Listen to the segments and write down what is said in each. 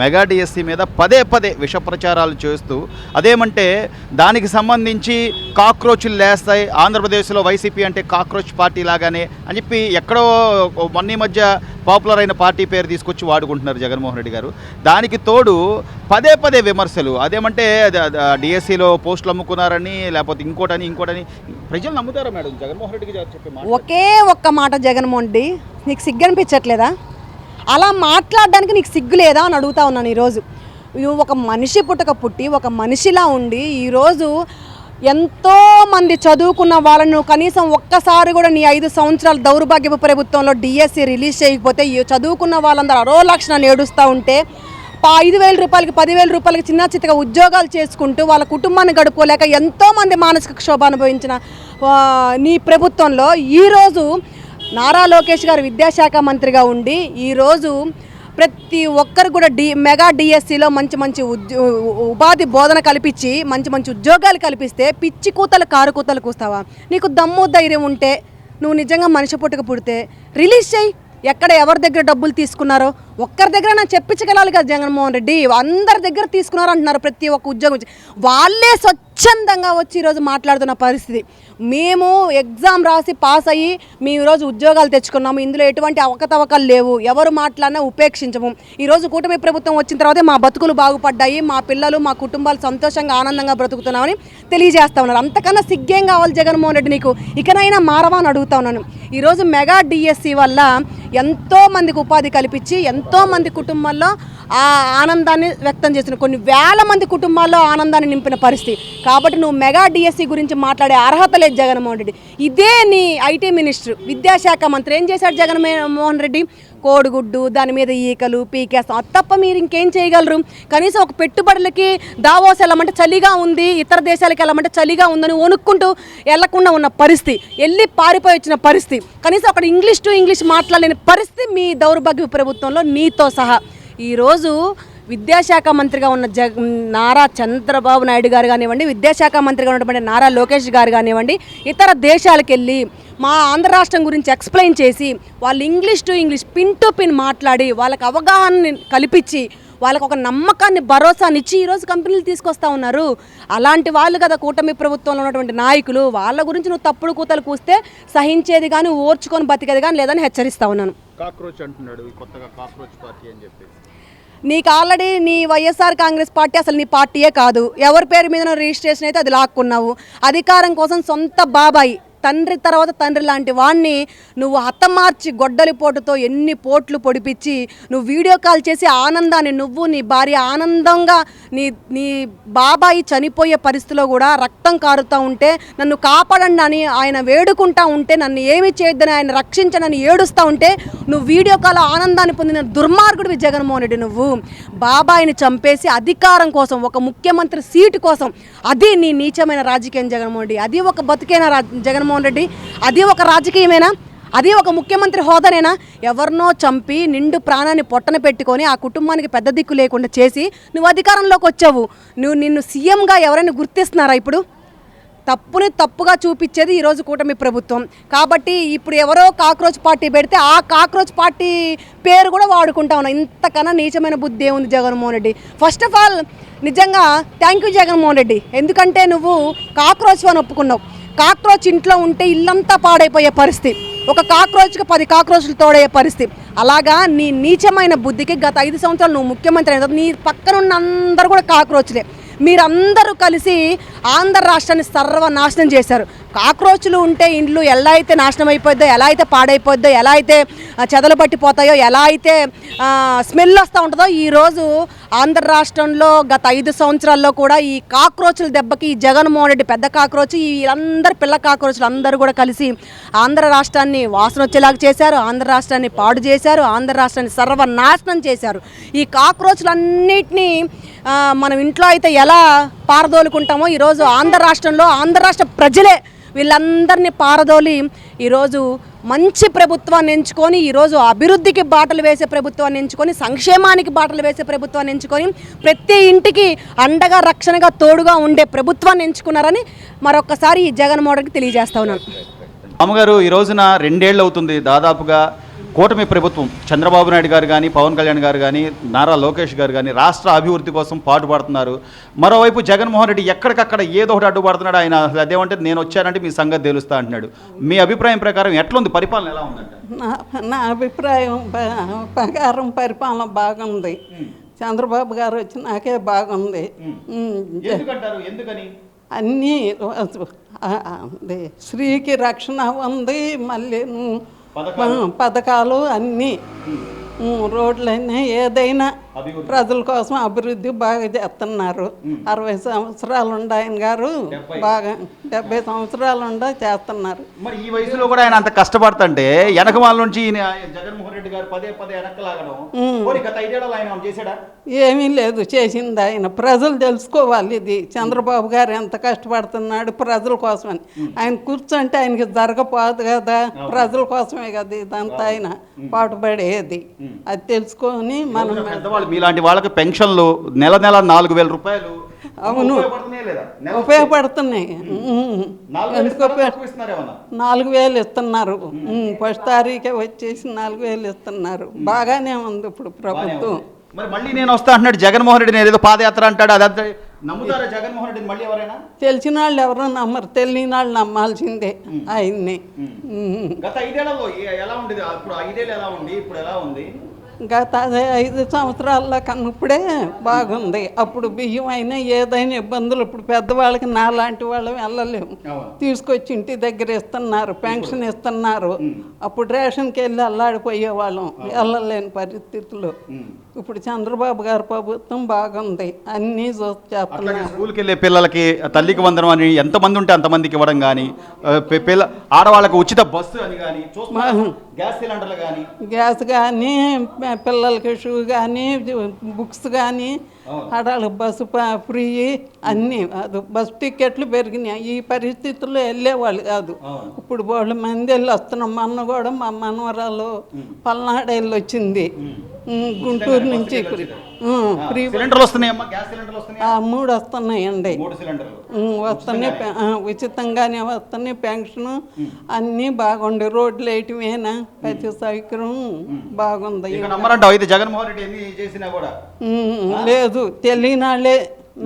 Mega DSC మీద పదే పదే విష ప్రచారాలు చేస్తూ అదేమంటే దానికి సంబంధించి కాక్రోచ్లు లేస్తాయి, ఆంధ్రప్రదేశ్లో వైసీపీ అంటే కాక్రోచ్ పార్టీ లాగానే అని చెప్పి ఎక్కడో మొన్న మధ్య పాపులర్ అయిన పార్టీ పేరు తీసుకొచ్చి వాడుకుంటున్నారు జగన్మోహన్ రెడ్డి గారు. దానికి తోడు పదే పదే విమర్శలు. అదేమంటే డిఎస్సిలో పోస్టులు అమ్ముకున్నారని, లేకపోతే ఇంకోటని ప్రజలు నమ్ముతారా మేడం జగన్మోహన్ రెడ్డి గారు చెప్పే మాట? ఒకే ఒక్క మాట జగన్మోహన్ రెడ్డి, నీకు సిగ్గు అనిపించట్లేదా? అలా మాట్లాడడానికి నీకు సిగ్గు లేదా అని అడుగుతా ఉన్నాను. ఈరోజు నువ్వు ఒక మనిషి పుట్టి ఒక మనిషిలా ఉండి ఈరోజు ఎంతోమంది చదువుకున్న వాళ్ళను కనీసం ఒక్కసారి కూడా నీ 5 సంవత్సరాల దౌర్భాగ్యపు ప్రభుత్వంలో డిఎస్సి రిలీజ్ చేయకపోతే చదువుకున్న వాళ్ళందరూ అరో లక్షణాన్ని ఏడుస్తూ ఉంటే 5,000 రూపాయలకి 10,000 రూపాయలకి చిన్న చిత్తగా ఉద్యోగాలు చేసుకుంటూ వాళ్ళ కుటుంబాన్ని గడుపుకోలేక ఎంతోమంది మానసిక క్షోభ అనుభవించిన నీ ప్రభుత్వంలో ఈరోజు నారా లోకేష్ గారు విద్యాశాఖ మంత్రిగా ఉండి ఈరోజు ప్రతి ఒక్కరు కూడా మెగా డిఎస్సిలో మంచి ఉపాధి బోధన కల్పించి మంచి ఉద్యోగాలు కల్పిస్తే పిచ్చి కూతలు కారు కూతలు కూస్తావా? నీకు దమ్ము ధైర్యం ఉంటే నువ్వు నిజంగా మనిషి పుట్టుతే రిలీజ్ చేయి. ఎక్కడ ఎవరి దగ్గర డబ్బులు తీసుకున్నారో ఒక్కరి దగ్గర నాకు చెప్పించగలాలి కదా జగన్మోహన్ రెడ్డి. అందరి దగ్గర తీసుకున్నారు అంటున్నారు. ప్రతి ఒక్క ఉద్యోగం వాళ్ళే స్వచ్ఛందంగా వచ్చి ఈరోజు మాట్లాడుతున్న పరిస్థితి. మేము ఎగ్జామ్ రాసి పాస్ అయ్యి మేము ఈరోజు ఉద్యోగాలు తెచ్చుకున్నాము, ఇందులో ఎటువంటి అవకతవకలు లేవు, ఎవరు మాట్లాడినా ఉపేక్షించము. ఈరోజు కూటమి ప్రభుత్వం వచ్చిన తర్వాతే మా బతుకులు బాగుపడ్డాయి, మా పిల్లలు మా కుటుంబాలు సంతోషంగా ఆనందంగా బ్రతుకుతున్నామని తెలియజేస్తా ఉన్నారు. అంతకన్నా సిగ్గేం కావాలి జగన్మోహన్ రెడ్డి నీకు? ఇకనైనా మారవా అని అడుగుతా ఉన్నాను. ఈరోజు మెగా డిఎస్సి వల్ల ఎంతోమందికి ఉపాధి కల్పించి ఎంతోమంది కుటుంబాల్లో ఆ ఆనందాన్ని వ్యక్తం చేసిన కొన్ని వేల మంది కుటుంబాల్లో ఆనందాన్ని నింపిన పరిస్థితి. కాబట్టి నువ్వు మెగా డిఎస్సి గురించి మాట్లాడే అర్హత లేదు జగన్మోహన్ రెడ్డి. ఇదే నీ ఐటీ మినిస్టర్ విద్యాశాఖ మంత్రి ఏం చేశాడు జగన్మోహన్ రెడ్డి? కోడిగుడ్డు, దాని మీద ఈకలు పీకేస్తాం, అది తప్ప మీరు ఇంకేం చేయగలరు? కనీసం ఒక పెట్టుబడులకి దావోస్ వెళ్ళమంటే చలిగా ఉంది, ఇతర దేశాలకు వెళ్ళమంటే చలిగా ఉందని వణుక్కుంటూ వెళ్లకుండా ఉన్న పరిస్థితి, వెళ్ళి పారిపోయి వచ్చిన పరిస్థితి, కనీసం అక్కడ ఇంగ్లీష్ టు ఇంగ్లీష్ మాట్లాడలేని పరిస్థితి మీ దౌర్భాగ్య ప్రభుత్వంలో నీతో సహా. ఈరోజు విద్యాశాఖ మంత్రిగా ఉన్న నారా చంద్రబాబు నాయుడు గారు కానివ్వండి, విద్యాశాఖ మంత్రిగా ఉన్నటువంటి నారా లోకేష్ గారు కానివ్వండి, ఇతర దేశాలకు వెళ్ళి మా ఆంధ్ర రాష్ట్రం గురించి ఎక్స్ప్లెయిన్ చేసి వాళ్ళు English to English pin to pin మాట్లాడి వాళ్ళకి అవగాహనని కల్పించి వాళ్ళకు ఒక నమ్మకాన్ని భరోసానిచ్చి ఈరోజు కంపెనీలు తీసుకొస్తా ఉన్నారు. అలాంటి వాళ్ళు కదా కూటమి ప్రభుత్వంలో ఉన్నటువంటి నాయకులు. వాళ్ళ గురించి నువ్వు తప్పుడు కూతలు కూస్తే సహించేది కానీ ఓర్చుకొని బతికేది కానీ లేదని హెచ్చరిస్తా ఉన్నాను. కాక్రోచ్ అంటున్నాడు కొత్తగా, కాక్రోచ్ పార్టీ అని చెప్పేసి. నీకు ఆల్రెడీ నీ వైఎస్ఆర్ కాంగ్రెస్ పార్టీ అసలు నీ పార్టీయే కాదు. ఎవరి పేరు మీద రిజిస్ట్రేషన్ అయితే అది లాక్కున్నావు. అధికారం కోసం సొంత బాబాయి, తండ్రి తర్వాత తండ్రి లాంటి వాడిని నువ్వు హతమార్చి గొడ్డలి పోటుతో ఎన్ని పోట్లు పొడిపించి నువ్వు వీడియో కాల్ చేసి ఆనందాన్ని, నువ్వు నీ భార్య ఆనందంగా నీ బాబాయి చనిపోయే పరిస్థితిలో కూడా రక్తం కారుతూ ఉంటే నన్ను కాపాడండి అని ఆయన వేడుకుంటా ఉంటే, నన్ను ఏమి చేయొద్దని ఆయన రక్షించనని ఏడుస్తూ ఉంటే నువ్వు వీడియో కాల్ ఆనందాన్ని పొందిన దుర్మార్గుడివి జగన్మోహన్ రెడ్డి. నువ్వు బాబాయిని చంపేసి అధికారం కోసం, ఒక ముఖ్యమంత్రి సీటు కోసం, అది నీ నీచమైన రాజకీయం జగన్మోహన్ రెడ్డి. అది ఒక బతుకేనా జగన్మోహన్ రెడ్డి? అది ఒక రాజకీయమేనా? అది ఒక ముఖ్యమంత్రి హోదానేనా? ఎవరినో చంపి నిండు ప్రాణాన్ని పొట్టన పెట్టుకొని ఆ కుటుంబానికి పెద్ద దిక్కు లేకుండా చేసి నువ్వు అధికారంలోకి వచ్చావు. నిన్ను సీఎంగా ఎవరైనా గుర్తిస్తున్నారా? ఇప్పుడు తప్పుని తప్పుగా చూపించేది ఈరోజు కూటమి ప్రభుత్వం. కాబట్టి ఇప్పుడు ఎవరో కాక్రోచ్ పార్టీ పెడితే ఆ కాక్రోచ్ పార్టీ పేరు కూడా వాడుకుంటా ఉన్నాం. ఇంతకన్నా నీచమైన బుద్ధి ఏముంది Jaganmohan Reddy? First of all నిజంగా థ్యాంక్ యూ జగన్మోహన్ రెడ్డి. ఎందుకంటే నువ్వు కాక్రోచ్ అని ఒప్పుకున్నావు. కాక్రోచ్ ఇంట్లో ఉంటే ఇల్లంతా పాడైపోయే పరిస్థితి, ఒక కాక్రోచ్కి 10 కాక్రోచ్లు తోడయ్యే పరిస్థితి. అలాగా నీ నీచమైన బుద్ధికి గత 5 సంవత్సరాలు నువ్వు ముఖ్యమంత్రి అయిన నీ పక్కనున్న అందరూ కూడా కాక్రోచ్లే. మీరందరూ కలిసి ఆంధ్ర రాష్ట్రాన్ని సర్వనాశనం చేశారు. కాక్రోచ్లు ఉంటే ఇండ్లు ఎలా అయితే నాశనం అయిపోద్దో, ఎలా అయితే పాడైపోద్దో, ఎలా అయితే చెదలు పట్టిపోతాయో, ఎలా అయితే స్మెల్ వస్తూ ఉంటుందో, ఈరోజు ఆంధ్ర రాష్ట్రంలో గత 5 సంవత్సరాల్లో కూడా ఈ కాక్రోచ్ల దెబ్బకి ఈ జగన్మోహన్ రెడ్డి పెద్ద కాక్రోచ్, వీళ్ళందరూ పిల్ల కాక్రోచ్లు అందరూ కూడా కలిసి ఆంధ్ర రాష్ట్రాన్ని వాసన వచ్చేలాగా చేశారు, ఆంధ్ర రాష్ట్రాన్ని పాడు చేశారు, ఆంధ్ర రాష్ట్రాన్ని సర్వనాశనం చేశారు. ఈ కాక్రోచ్లన్నిటినీ మనం ఇంట్లో అయితే ఎలా పారదోలుకుంటామో ఈరోజు ఆంధ్ర రాష్ట్రంలో ఆంధ్ర రాష్ట్ర ప్రజలే వీళ్ళందరినీ పారదోలి ఈరోజు మంచి ప్రభుత్వాన్ని ఎంచుకొని, ఈరోజు అభివృద్ధికి బాటలు వేసే ప్రభుత్వాన్ని ఎంచుకొని, సంక్షేమానికి బాటలు వేసే ప్రభుత్వాన్ని ఎంచుకొని, ప్రతి ఇంటికి అండగా రక్షణగా తోడుగా ఉండే ప్రభుత్వాన్ని ఎంచుకున్నారని మరొకసారి ఈ జగన్మోహన్ రెడ్డికి తెలియజేస్తా ఉన్నాను. అమ్మగారు, ఈ రోజున 2 ఏళ్ళు అవుతుంది దాదాపుగా కూటమి ప్రభుత్వం చంద్రబాబు నాయుడు గారు కానీ పవన్ కళ్యాణ్ గారు కానీ నారా లోకేష్ గారు కానీ రాష్ట్ర అభివృద్ధి కోసం పాటుపడుతున్నారు. మరోవైపు జగన్మోహన్ రెడ్డి ఎక్కడికక్కడ ఏదో ఒకటి అడ్డుపడుతున్నాడు. ఆయన అదేమంటే నేను వచ్చానంటే మీ సంగతి తెలుస్తా అంటున్నాడు. మీ అభిప్రాయం ప్రకారం ఎట్లుంది, పరిపాలన ఎలా ఉందంట? నా అభిప్రాయం ప్రకారం పరిపాలన బాగుంది. చంద్రబాబు గారు వచ్చి నాకే బాగుంది. ఎందుకని? అన్నీ స్త్రీకి రక్షణ ఉంది, మళ్ళీ పథకాలు అన్నీ, రోడ్లైనా ఏదైనా ప్రజల కోసం అభివృద్ధి బాగా చేస్తున్నారు. 60 సంవత్సరాలు ఉండ ఆయన గారు, బాగా 70 సంవత్సరాలు ఉండ చేస్తున్నారు. మరి ఈ వయసులో కూడా ఆయన అంత కష్టపడుతుంటే వెనక వాళ్ళ నుంచి జగన్మోహన్ రెడ్డి గారు పదే వెనకలాగడం గత 5 ఏళ్ళు ఆయన చేశాడా? ఏమీ లేదు చేసింది ఆయన. ప్రజలు తెలుసుకోవాలి ఇది చంద్రబాబు గారు ఎంత కష్టపడుతున్నాడు ప్రజల కోసమని. ఆయన కూర్చుంటే ఆయనకి జరగపోదు కదా, ప్రజల కోసమే కదా ఇదంతా ఆయన పాటుపడేది. అది తెలుసుకొని మనం మీలాంటి వాళ్ళకి పెన్షన్లు నెల 4,000 రూపాయలు అవును ఉపయోగపడుతున్నాయి. 4,000 ఇస్తున్నారు. ఫస్ట్ తారీఖే వచ్చేసి 4,000 ఇస్తున్నారు. బాగానే ఉంది ఇప్పుడు ప్రభుత్వం. మరి మళ్ళీ నేను వస్తా అంటున్నాడు జగన్మోహన్ రెడ్డి. నేను ఏదో పాదయాత్ర అంటాడు, అదంతా నమ్ముతారా జగన్మోహన్ రెడ్డి మళ్ళీ ఎవరైనా? తెలిసిన వాళ్ళు ఎవరో నమ్మరు, తెలియని వాళ్ళు నమ్మాల్సిందే ఆయన్ని. గత 5 ఏళ్లలో ఎలా ఉండేది? అప్పుడు 5 ఏళ్ళు ఎలా ఉంది, ఇప్పుడు ఎలా ఉంది? గత 5 సంవత్సరాల కన్నప్పుడే బాగుంది. అప్పుడు బియ్యం అయినా ఏదైనా ఇబ్బందులు. ఇప్పుడు పెద్దవాళ్ళకి నాలాంటి వాళ్ళు వెళ్ళలేము, తీసుకొచ్చి ఇంటి దగ్గర ఇస్తున్నారు, పెన్షన్ ఇస్తున్నారు. అప్పుడు రేషన్కి వెళ్ళి అల్లాడిపోయే వాళ్ళం, వెళ్ళలేని పరిస్థితులు. ఇప్పుడు చంద్రబాబు గారి ప్రభుత్వం బాగుంది, అన్నీ చేస్తున్నారు. స్కూల్కి వెళ్ళే పిల్లలకి తల్లికి వందనం అని ఎంతమంది ఉంటే అంతమందికి ఇవ్వడం కానీ, ఆడవాళ్ళకి ఉచిత బస్సు అని కానీ, గ్యాస్ సిలిండర్లు కానీ, గ్యాస్ కానీ, పిల్లలకి షూ కానీ, బుక్స్ కానీ, ఆడవాళ్ళకి బస్సు ఫ్రీ అన్నీ. అది బస్సు టికెట్లు పెరిగినాయి. ఈ పరిస్థితుల్లో వెళ్ళేవాళ్ళు కాదు. ఇప్పుడు వాళ్ళ మంది వెళ్ళి వస్తున్నాం. మొన్న కూడా మా మనవరాలు పల్నాడు వెళ్ళి వచ్చింది, గుంటూరు నుంచి. ఫ్రీ సిలిండర్లు వస్తున్నాయమ్మా, గ్యాస్ సిలిండర్లు వస్తున్నాయి. 3 వస్తున్నాయండి, వస్తున్నాయి. ఉచితంగానే వస్తున్నాయి. పెన్షన్ అన్నీ బాగుంది. రోడ్లు వేయటమేనా, ప్రతి సౌకర్యం బాగుంది. జగన్మోహన్ రెడ్డి ఎన్ని చేసినా కూడా లేదు, తెలియని వాళ్ళే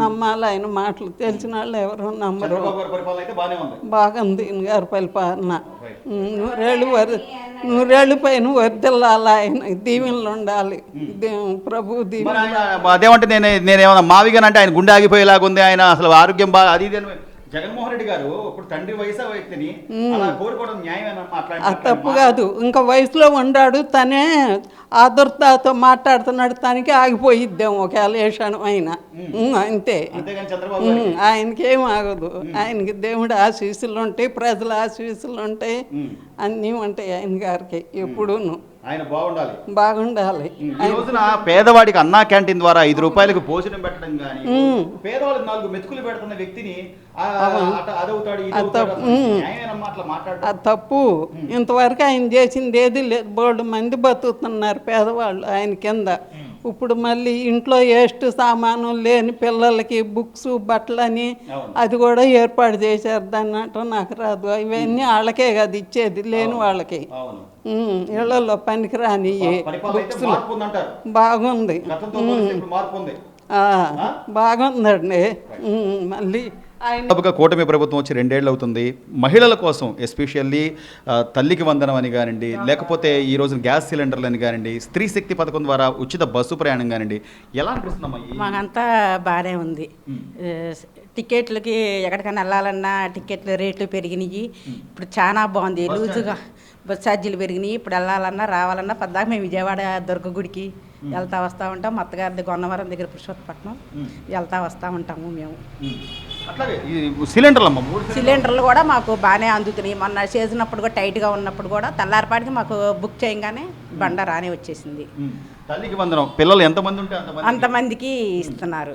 నమ్మాలి ఆయన మాటలు. తెలిసిన వాళ్ళు ఎవరు నమ్మరు. బాగుంది గారి పరిపాలన. 100 పైన వర్దిల్లాలి, ఆయన దీవెనలు ఉండాలి. ప్రభు దీవెన. అదేమంటే నేనేమన్నా మావిగానంటే ఆయన గుండె ఆగిపోయేలాగా ఉంది. ఆయన అసలు ఆరోగ్యం బాగా అది జగన్మోహన్ రెడ్డి గారు ఇప్పుడు తండ్రి వయసు వ్యక్తిని కోరుకోవడం న్యాయమేనా? తప్పు కాదు. ఇంకా వయసులో ఉన్నాడు, తనే ఆదుర్తతో మాట్లాడుతున్నాడు, తనకి ఆగిపోయిద్దాం ఒకవేళ వేషాను అయినా. అంతే, ఆయనకేం ఆగదు. ఆయనకి దేవుడు ఆశీస్సులు ఉంటాయి, ప్రజల ఆశీస్సులు ఉంటాయి, అన్నీ ఉంటాయి ఆయన గారికి ఎప్పుడూను. ఆయన బాగుండాలి. ఈ రోజున పేదవాడికి అన్నా క్యాంటీన్ ద్వారా 5 రూపాయలకు భోజనం పెట్టడం కానీ, పేదవాళ్ళకి 4 మెతుకులు పెడుతున్న వ్యక్తిని అది తప్పు. ఇంతవరకు ఆయన చేసింది ఏది లేదు. బోల్డ్ మంది బతుకుతున్నారు పేదవాళ్ళు ఆయన కింద. ఇప్పుడు మళ్ళీ ఇంట్లో వేస్ట్ సామాను లేని పిల్లలకి బుక్స్, బట్టలని అది కూడా ఏర్పాటు చేశారు. దాన్ని అంటూ నాకు రాదు. ఇవన్నీ వాళ్ళకే కదా ఇచ్చేది, లేని వాళ్ళకి. ఇళ్లలో పనికిరాని బుక్స్. బాగుంది, బాగుందండి. మళ్ళీ కూటమి ప్రభుత్వం వచ్చి 2 ఏళ్ళు అవుతుంది. మహిళల కోసం ఎస్పెషల్లీ తల్లికి వందనం అని కానివ్వండి, లేకపోతే ఈ రోజు గ్యాస్ సిలిండర్లు అని కానివ్వండి, స్త్రీ శక్తి పథకం ద్వారా ఉచిత బస్సు ప్రయాణం కానివ్వండి, ఎలా అనిపిస్తుందమ్మా? మాకంతా బాగానే ఉంది. టికెట్లకి ఎక్కడికైనా వెళ్ళాలన్నా టికెట్ల రేట్లు పెరిగినాయి. ఇప్పుడు చాలా బాగుంది, లూజుగా బస్ ఛార్జీలు పెరిగినాయి. ఇప్పుడు వెళ్ళాలన్నా రావాలన్నా పద్దాక మేము విజయవాడ దుర్గ గుడికి వెళ్తా వస్తూ ఉంటాం. మా అత్తగారి గొన్నవరం దగ్గర పురుషోత్తపట్నం వెళ్తా వస్తూ ఉంటాము మేము. సిలిండర్లు కూడా మాకు బాగానే అందుతున్నాయి. మొన్న చేసినప్పుడు కూడా టైట్గా ఉన్నప్పుడు కూడా తెల్లారిపాటికి మాకు బుక్ చేయగానే బండ రానే వచ్చేసింది. తల్లికి వందనం పిల్లలు ఎంతమంది ఉంటే అంతమందికి ఇస్తున్నారు,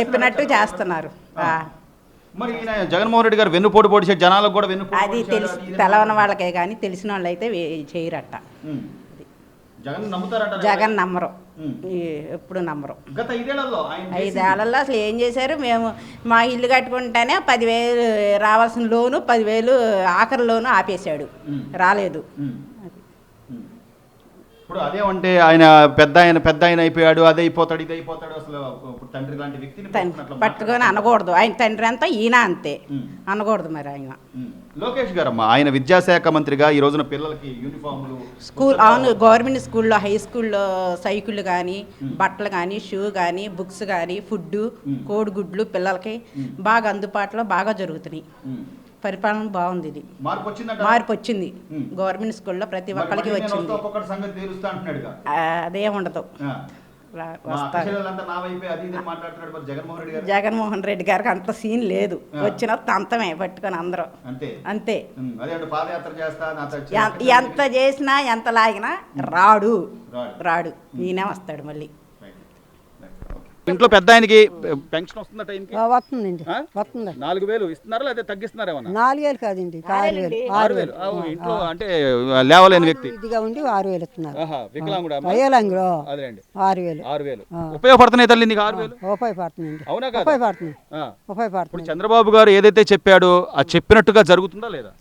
చెప్పినట్టు చేస్తున్నారు. మరి జగన్మోహన్ రెడ్డి గారు వెన్నుపోటు పొడిచే జనాలకు కూడా అది తెలిసి తెలవని వాళ్ళకే కానీ తెలిసిన వాళ్ళు అయితే చేయరట. జగన్ నమ్మరు, ఎప్పుడు నమ్మరు. గత 5 ఏళ్లలో 5 ఏళ్లలో అసలు ఏం చేశారు? మేము మా ఇల్లు కట్టుకుంటేనే 10,000 రావాల్సిన లోను 10,000 ఆఖరి లోను ఆపేశాడు, రాలేదు. ఇప్పుడు అదేమంటే ఆయన పెద్ద ఆయన అయిపోయాడు, అది అయిపోతాడు, ఇది అయిపోతాడు, అసలు ఇప్పుడు తండ్రి లాంటి వ్యక్తిని పట్టుకొని అనకూడదు. ఆయన తండ్రి అంతా ఈయన అంతే అనకూడదు. మరి ఆయన లోకేష్ గారమ్మా, ఆయన విద్యాశాఖ మంత్రిగా ఈ రోజున పిల్లలకి యూనిఫామ్లు స్కూల్, అవును, గవర్నమెంట్ స్కూల్లో, హై స్కూల్లో సైకిళ్ళు కానీ, బట్టలు కానీ, షూ కానీ, బుక్స్ కానీ, ఫుడ్, కోడిగుడ్లు పిల్లలకి బాగా అందుబాటులో బాగా జరుగుతున్నాయి. పరిపాలన బాగుంది. ఇది మార్పు వచ్చింది. గవర్నమెంట్ స్కూల్లో ప్రతి ఒక్కరికి వచ్చింది. అదే ఉండదు. జగన్మోహన్ రెడ్డి గారికి అంత సీన్ లేదు. వచ్చిన అంతమే పట్టుకొని అందరూ అంతే. ఎంత చేసినా ఎంత లాగినా రాడు. ఈయనే వస్తాడు మళ్ళీ. ఇంట్లో పెద్ద ఆయనకి పెన్షన్ వస్తుందా టైంకి? వస్తుందండి, వస్తుంది. 4,000 ఇస్తున్నారా లేదా తగ్గిస్తున్నారా? 4,000 కాదండి, 6,000. ఇంట్లో అంటే లేవలేని వ్యక్తి ఇదిగా ఉండి 6,000 ఇస్తున్నారు. వికలాంగుడు వయోలాంగుడు 6,000 ఉపయోగపడుతున్నాయి తల్లి నీకు? 6,000 ఉపయోగపడుతుందండి. అవునా? ఉపయోగపడుతుంది. ఇప్పుడు చంద్రబాబు గారు ఏదైతే చెప్పాడో అది చెప్పినట్టుగా జరుగుతుందా లేదా?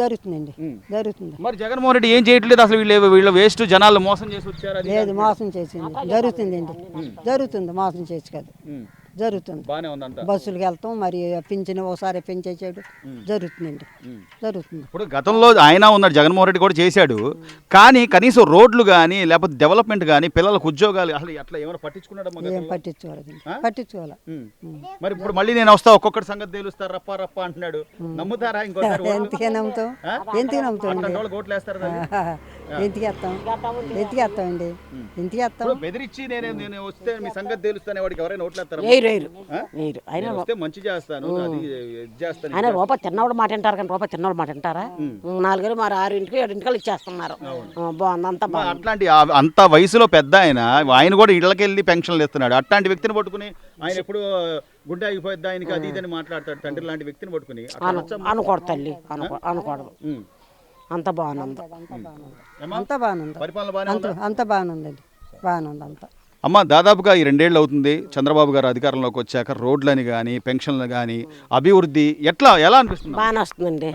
జరుగుతుందండి, జరుగుతుంది. మరి జగన్మోహన్ రెడ్డి ఏం చేయట్లేదు అసలు? వీళ్ళు వేస్ట్, జనాలు మోసం చేసి వచ్చారు. లేదు, మోసం చేసింది. జరుగుతుందండి, జరుగుతుంది. మోసం చేసి కాదు, జరుగుతుంది. బస్సులకు వెళ్తాం, మరి పింఛన్ ఒకసారి పెంచేసాడు. జరుగుతుందండి, జరుగుతుంది. ఇప్పుడు గతంలో ఆయన ఉన్నాడు, జగన్మోహన్ రెడ్డి కూడా చేశాడు. కానీ కనీసం రోడ్లు కానీ లేకపోతే డెవలప్మెంట్ కానీ పిల్లలకు ఉద్యోగాలు అసలు అట్లా ఏమైనా పట్టించుకున్నాడు? ఏం పట్టించుకోవాలి. మరి ఇప్పుడు మళ్ళీ నేను వస్తా, ఒక్కొక్కటి సంగతి తెలుస్తారు, రప్ప అంటున్నాడు. నమ్ముతారా? ఎందుకే నమ్ముతాం? ఎందుకు నమ్ముతాం? ఓట్లు వేస్తారు. ఎందుకు వేస్తాం? ఎందుకు వేస్తామండి? ఎందుకు వేస్తాం? బెదిరించి నేను వస్తే మీ సంగతి తెలుస్తానే వాడికి ఎవరైనా ఓట్లు వేస్తారా? మంచి చేస్తాను, ఆయన రూపాయి తిన్నవాడు మాట వింటారు, కానీ రూపాయి తిన్నవాడు మాట వింటారా? 4 మరి 6 7 ఇచ్చేస్తున్నారు. బాగుంది అంత. అట్లాంటి అంత వయసులో పెద్ద ఆయన కూడా ఇళ్ళకి వెళ్ళి పెన్షన్లు ఇస్తున్నాడు. అట్లాంటి వ్యక్తిని పట్టుకుని ఆయన ఎప్పుడు గుండె ఆగిపోద్ది ఆయనకి అది ఇదని మాట్లాడతాడు. తండ్రి లాంటి వ్యక్తిని పట్టుకుని అనకూడదు తల్లి, అనకూడదు. అంత బాగుంది, అంత బాగుంది. అంత బాగుందండి, బాగుంది అంత. అమ్మ, దాదాపుగా ఈ 2 ఏళ్ళు అవుతుంది చంద్రబాబు గారు అధికారంలోకి వచ్చాక. రోడ్లని కానీ, పెన్షన్లు కానీ, అభివృద్ధి ఎలా అనిపిస్తుంది? బాగానే వస్తుందండి,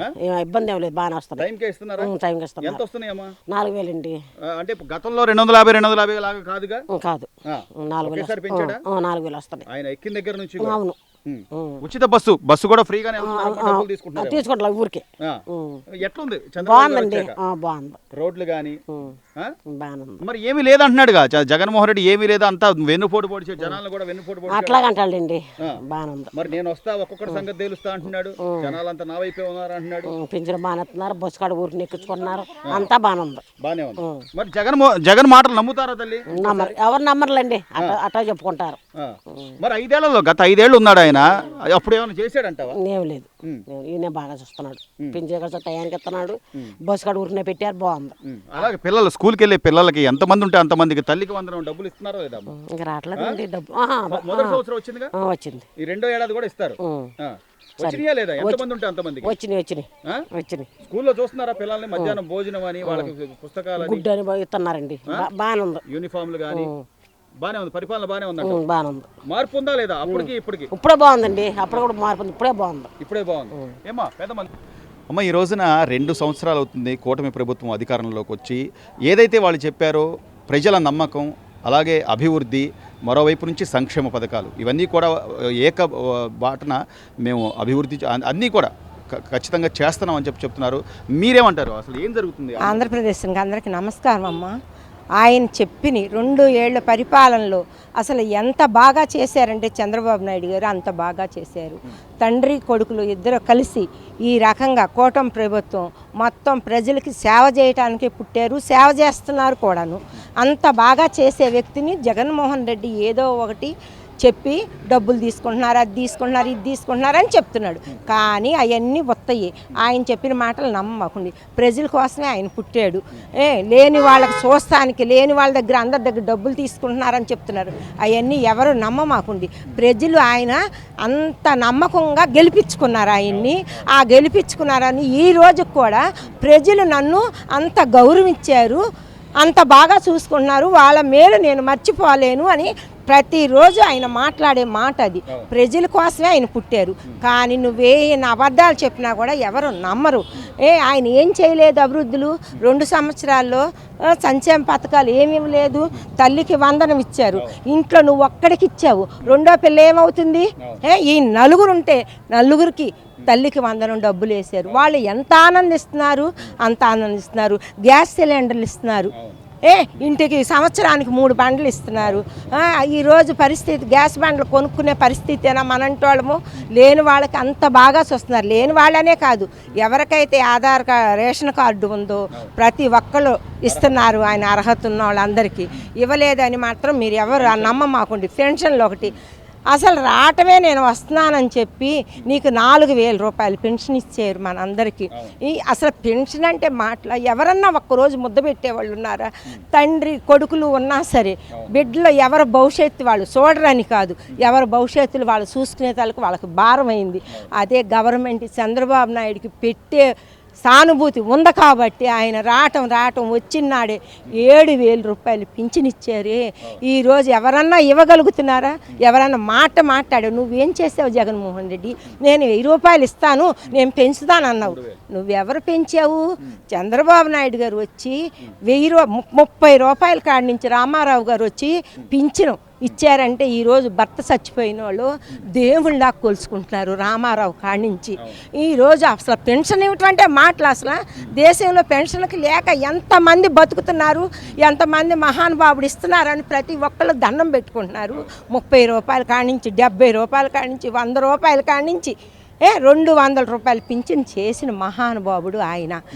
ఇబ్బంది ఏం లేదు, బాగానే వస్తుంది. టైంకి ఇస్తున్నారా? టైంకి ఇస్తున్నారు. ఎంత వస్తున్నాయమ్మా? 4,000 అండి. అంటే గతంలో 250 లాగా కాదుగా? కాదు, 4,000 పెంచాడా? 4,000 వస్తున్నాయి ఆయన ఎక్కిన దగ్గర నుంచి. అవును. ఉచిత బస్సు కూడా ఫ్రీగానే తీసుకుంటారు ఊరికి. ఎట్లుంది? బాగుందండి, బాగుంది. రోడ్లు కానీ బాగుంది. మరి ఏమీ లేదంటున్నాడుగా జగన్మోహన్ రెడ్డి. ఏమీ లేదా, అంతా వెన్నుపోటు పొడిచాడు, జనాలను కూడా వెన్నుపోటు పొడిచాడు. అట్లాగంటాడండి, బాగుంది. మరి నేను వస్తా, ఒక్కొక్కటి సంగతి తెలుస్తా అంటున్నాడు. జనాలంతా నా వైపే ఉన్నారు అంటున్నాడు. పింఛను బాగున్నారు, బస్సు కాడ ఊరికి ఎక్కించుకున్నారు, అంతా బాగానే ఉంది. మరి జగన్ మాటలు నమ్ముతారా తల్లి? ఎవరు నమ్మరులేండి, అట్టా చెప్పుకుంటారు. మరి 5 ఏళ్లలో, గత 5 ఏళ్ళు ఉన్నాడు ఆయన, అప్పుడు ఏమైనా చేశాడంటావా? ఏం లేదు, ఈయన బాగా చూస్తున్నాడు. పింఛను టయానికి ఇస్తున్నాడు, బస్సు కాడ ఊరినే పెట్టారు, బాగుంది. అలాగే పిల్లలు స్కూల్కి వెళ్ళే పిల్లలకి ఎంతమంది ఉంటే అంతమందికి తల్లికి వందనం డబ్బులు ఇస్తున్నారా లేదా? ఇంకా రావట్లేదండి డబ్బు. మొదటి సంవత్సరం వచ్చిందిగా, వచ్చింది. ఈ 2వ ఏడాది కూడా ఇస్తారు. వచ్చినాయా లేదా? ఎంతమంది ఉంటే అంతమందికి వచ్చినాయి. స్కూల్లో చూస్తున్నారా పిల్లల్ని? మధ్యాహ్నం భోజనం అని, వాళ్ళకి పుస్తకాలు, గుడ్డు అని ఇస్తున్నారండి, బాగానే ఉంది. యూనిఫామ్లు కానీ బానే ఉంది. పరిపాలన బానే ఉంది. బానే ఉంది. మార్పు ఉందా లేదా? అప్పటికి ఇప్పటికి? ఇప్పుడే బాగుందండి, అప్పుడు కూడా మార్పు ఉంది. ఇప్పుడే బాగుంది. ఏమా పెద్దమంది అమ్మ, ఈ రోజున 2 సంవత్సరాలు అవుతుంది కూటమి ప్రభుత్వం అధికారంలోకి వచ్చి. ఏదైతే వాళ్ళు చెప్పారో ప్రజల నమ్మకం, అలాగే అభివృద్ధి, మరోవైపు నుంచి సంక్షేమ పథకాలు, ఇవన్నీ కూడా బాటన మేము అభివృద్ధి అన్నీ కూడా ఖచ్చితంగా చేస్తున్నామని చెప్తున్నారు. మీరేమంటారు? అసలు ఏం జరుగుతుంది? ఆంధ్రప్రదేశ్ అందరికీ నమస్కారం అమ్మ. ఆయన చెప్పిన 2 ఏళ్ల పరిపాలనలో అసలు ఎంత బాగా చేశారంటే చంద్రబాబు నాయుడు గారు అంత బాగా చేశారు. తండ్రి కొడుకులు ఇద్దరు కలిసి ఈ రకంగా కూటమి ప్రభుత్వం మొత్తం ప్రజలకి సేవ చేయటానికి పుట్టారు, సేవ చేస్తున్నారు కూడాను. అంత బాగా చేసే వ్యక్తిని జగన్మోహన్ రెడ్డి ఏదో ఒకటి చెప్పి డబ్బులు తీసుకుంటున్నారు, అది తీసుకుంటున్నారు, ఇది తీసుకుంటున్నారు అని చెప్తున్నాడు. కానీ అవన్నీ వస్తాయి. ఆయన చెప్పిన మాటలు నమ్మకండి. ప్రజల కోసమే ఆయన పుట్టాడు. లేని వాళ్ళకి చూస్తానికి, లేని వాళ్ళ దగ్గర అందరి దగ్గర డబ్బులు తీసుకుంటున్నారని చెప్తున్నారు. అవన్నీ ఎవరు నమ్మమాకండి. ప్రజలు ఆయన అంత నమ్మకంగా గెలిపించుకున్నారు ఆయన్ని. ఆ గెలిపించుకున్నారని ఈ రోజు కూడా ప్రజలు నన్ను అంత గౌరవించారు, అంత బాగా చూసుకుంటున్నారు. వాళ్ళ మేలు నేను మర్చిపోలేను అని ప్రతిరోజు ఆయన మాట్లాడే మాట అది. ప్రజల కోసమే ఆయన పుట్టారు. కానీ నువ్వే అబద్ధాలు చెప్పినా కూడా ఎవరు నమ్మరు. ఆయన ఏం చేయలేదు అభివృద్ధులు 2 సంవత్సరాల్లో. సంక్షేమ పథకాలు ఏమీ లేదు. తల్లికి వందనం ఇచ్చారు. ఇంట్లో నువ్వు ఒక్కడికి ఇచ్చావు. రెండో పిల్ల ఏమవుతుంది? ఈ నలుగురుంటే నలుగురికి తల్లికి వందనం డబ్బులు వేశారు. వాళ్ళు ఎంత ఆనందిస్తున్నారు, అంత ఆనందిస్తున్నారు. గ్యాస్ సిలిండర్లు ఇస్తున్నారు. ఇంటికి సంవత్సరానికి 3 బండ్లు ఇస్తున్నారు. ఈరోజు పరిస్థితి గ్యాస్ బండ్లు కొనుక్కునే పరిస్థితేనా మనంటోళ్ళము? లేని వాళ్ళకి అంత బాగా చూస్తున్నారు. లేని వాళ్ళనే కాదు, ఎవరికైతే ఆధార్ కార్డు రేషన్ కార్డు ఉందో ప్రతి ఒక్కరు ఇస్తున్నారు. ఆయన అర్హత ఉన్న వాళ్ళందరికీ ఇవ్వలేదని మాత్రం మీరు ఎవరు నమ్మమాకండి. పెన్షన్లు ఒకటి అసలు రావటమే, నేను వస్తున్నానని చెప్పి నీకు 4,000 రూపాయలు పెన్షన్ ఇచ్చారు మనందరికీ. అసలు పెన్షన్ అంటే మాటల ఎవరన్నా ఒక్కరోజు ముద్ద పెట్టేవాళ్ళు ఉన్నారా? తండ్రి కొడుకులు ఉన్నా సరే బిడ్డలో ఎవరి భవిష్యత్తు వాళ్ళు చూడరని కాదు, ఎవరి భవిష్యత్తులు వాళ్ళు చూసుకునే తలకు వాళ్ళకి భారం అయింది. అదే గవర్నమెంట్ చంద్రబాబు నాయుడికి పెట్టే సానుభూతి ఉంది కాబట్టి ఆయన రావటం వచ్చినాడే 7,000 రూపాయలు పింఛనిచ్చారే. ఈరోజు ఎవరన్నా ఇవ్వగలుగుతున్నారా? ఎవరన్నా మాట్లాడావు? నువ్వేం చేసావు జగన్మోహన్ రెడ్డి? నేను 1000 రూపాయలు ఇస్తాను, నేను పెంచుతానన్నావు. నువ్వెవరు పెంచావు? చంద్రబాబు నాయుడు గారు వచ్చి 30 రూపాయల కాడి నుంచి రామారావు గారు వచ్చి పింఛను ఇచ్చారంటే ఈరోజు భర్త చచ్చిపోయిన వాళ్ళు దేవుళ్ళ కొలుసుకుంటున్నారు రామారావు కాడి నుంచి. ఈరోజు అసలు పెన్షన్ ఇవ్వటం అంటే మాటలు అసలు దేశంలో పెన్షన్కి లేక ఎంతమంది బతుకుతున్నారు, ఎంతమంది మహానుభావుడు ఇస్తున్నారని ప్రతి ఒక్కళ్ళు దండం పెట్టుకుంటున్నారు. 30 రూపాయల కాడి నుంచి 70 రూపాయల కాడి నుంచి 100 రూపాయల కాడి నుంచి 200 రూపాయలు పింఛన్ చేసిన మహానుభావుడు ఆయన.